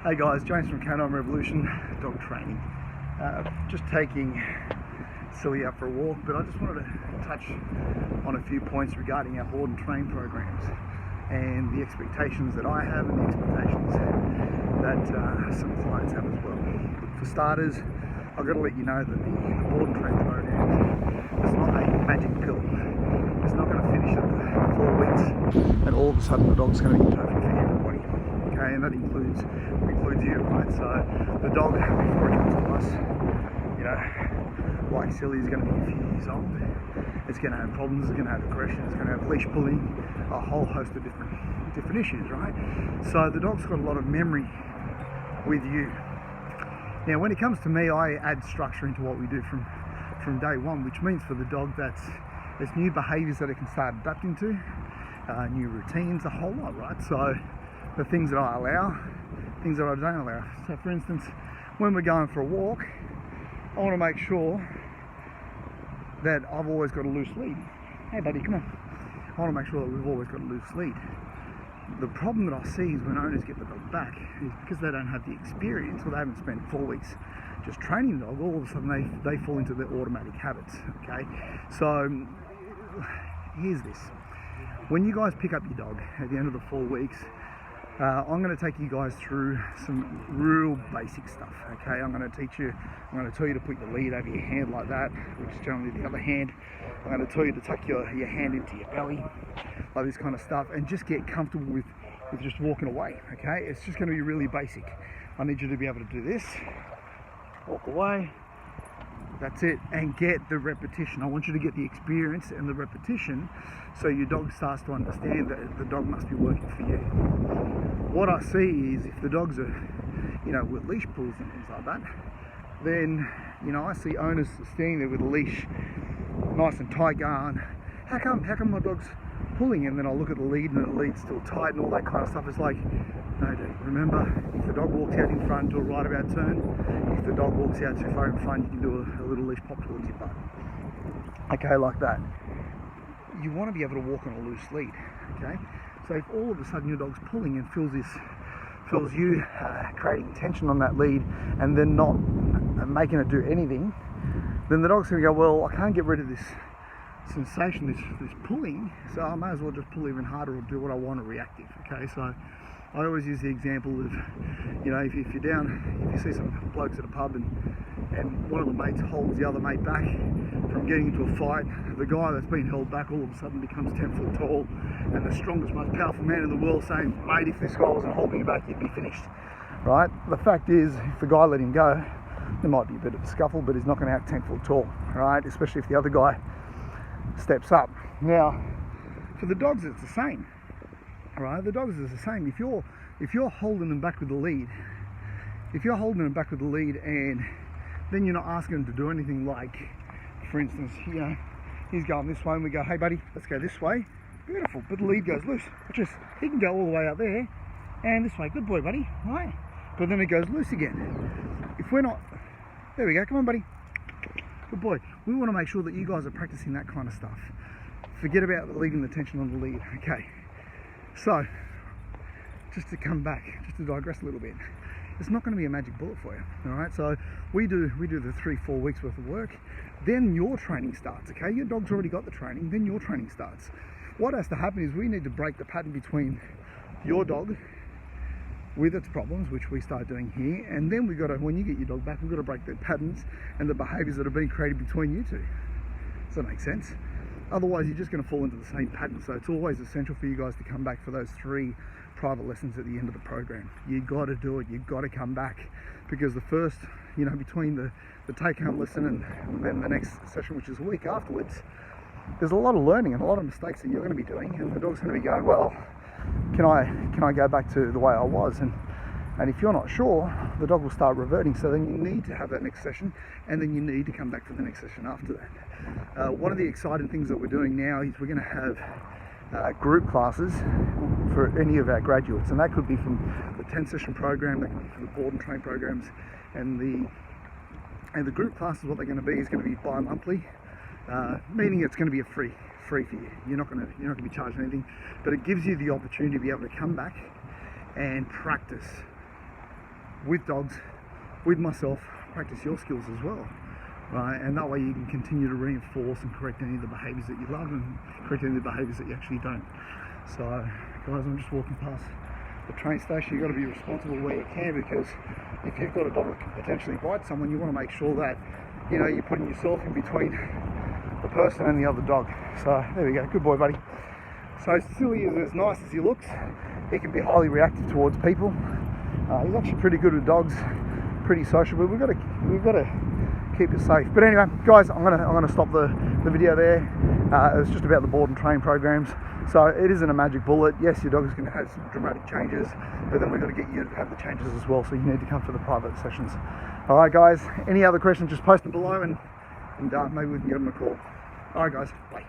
Hey guys, James from Canine Revolution Dog Training. Just taking Silly out for a walk, but I just wanted to touch on a few points regarding our board and train programs and the expectations that I have and the expectations that some clients have as well. For starters, I've got to let you know that the board and train program is not a magic pill. It's not going to finish at the 4 weeks and all of a sudden the dog's going to be perfect for everybody. Okay, and that includes you, right? So the dog, before it comes to us, you know, like Silly, is going to be a few years old. It's going to have problems. It's going to have aggression. It's going to have leash pulling, a whole host of different issues, right? So the dog's got a lot of memory with you. Now, when it comes to me, I add structure into what we do from day one, which means for the dog there's new behaviours that it can start adapting to, new routines, a whole lot, right? So the things that I allow, things that I don't allow. So for instance, when we're going for a walk, I want to make sure that I've always got a loose lead. Hey buddy, come on. I want to make sure that we've always got a loose lead. The problem that I see is when owners get the dog back is because they don't have the experience, or they haven't spent 4 weeks just training the dog, all of a sudden they fall into their automatic habits, okay? So here's this. When you guys pick up your dog at the end of the 4 weeks, I'm going to take you guys through some real basic stuff, okay? I'm going to tell you to put your lead over your hand like that, which is generally the other hand. I'm going to tell you to tuck your hand into your belly, like this kind of stuff, and just get comfortable with just walking away, okay? It's just going to be really basic. I need you to be able to do this, walk away, that's it, and get the repetition. I want you to get the experience and the repetition so your dog starts to understand that the dog must be working for you. What I see is if the dogs are, you know, with leash pulls and things like that, then, you know, I see owners standing there with a leash nice and tight going, how come my dog's pulling? And then I'll look at the lead and the lead's still tight and all that kind of stuff. It's like, no dude, remember, if the dog walks out in front, do a right about turn. If the dog walks out too far in front, you can do a little leash pop towards your butt. Okay, like that. You want to be able to walk on a loose lead, okay? So if all of a sudden your dog's pulling and feels you creating tension on that lead and then not making it do anything, then the dog's going to go, well, I can't get rid of this sensation, this pulling, so I may as well just pull even harder or do what I want, or reactive, okay? So I always use the example of, you know, if you see some blokes at a pub and one of the mates holds the other mate back from getting into a fight, the guy that's been held back all of a sudden becomes 10 foot tall and the strongest, most powerful man in the world, saying, mate, if this guy wasn't holding you back, you'd be finished, right? The fact is, if the guy let him go, there might be a bit of a scuffle, but he's not going to act 10 foot tall, right? Especially if the other guy steps up. Now, for the dogs, it's the same. Right, the dogs is the same. If you're holding them back with the lead, and then you're not asking them to do anything, like, for instance, you know, he's going this way and we go, hey buddy, let's go this way. Beautiful, but the lead goes loose. Watch this. He can go all the way out there and this way. Good boy, buddy. Right? But then it goes loose again. If we're not, there we go. Come on, buddy. Good boy. We want to make sure that you guys are practicing that kind of stuff. Forget about leaving the tension on the lead. Okay. So, just to come back, just to digress a little bit, it's not going to be a magic bullet for you, all right? So we do the 3-4 weeks worth of work, then your training starts, okay? Your dog's already got the training, then your training starts. What has to happen is we need to break the pattern between your dog with its problems, which we start doing here, and then when you get your dog back, we've got to break the patterns and the behaviours that have been created between you two. Does that make sense? Otherwise, you're just going to fall into the same pattern. So it's always essential for you guys to come back for those 3 private lessons at the end of the program. You got to do it. You've got to come back, because the first, you know, between the take-home lesson and then the next session, which is a week afterwards, there's a lot of learning and a lot of mistakes that you're going to be doing, and the dog's going to be going, well, can I go back to the way I was? And if you're not sure, the dog will start reverting. So then you need to have that next session, and then you need to come back for the next session after that. One of the exciting things that we're doing now is we're going to have group classes for any of our graduates, and that could be from the 10-session program, that could be from the board and train programs, and the group classes. What they're going to be is going to be bi-monthly, meaning it's going to be free for you. You're not going to be charged anything, but it gives you the opportunity to be able to come back and practice with dogs, with myself, practice your skills as well, right? And that way you can continue to reinforce and correct any of the behaviours that you love and correct any of the behaviours that you actually don't. So guys, I'm just walking past the train station. You've got to be responsible where you can, because if you've got a dog that can potentially bite someone, you want to make sure that, you know, you're putting yourself in between the person and the other dog. So there we go, good boy, buddy. So Silly is as nice as he looks. He can be highly reactive towards people. He's actually pretty good with dogs, pretty social, but we've got to keep it safe. But anyway, guys, I'm gonna stop the video there. It was just about the board and train programs. So it isn't a magic bullet. Yes, your dog is going to have some dramatic changes, but then we've got to get you to have the changes as well. So you need to come for the private sessions. All right, guys. Any other questions? Just post them below, and maybe we can give them a call. All right, guys. Bye.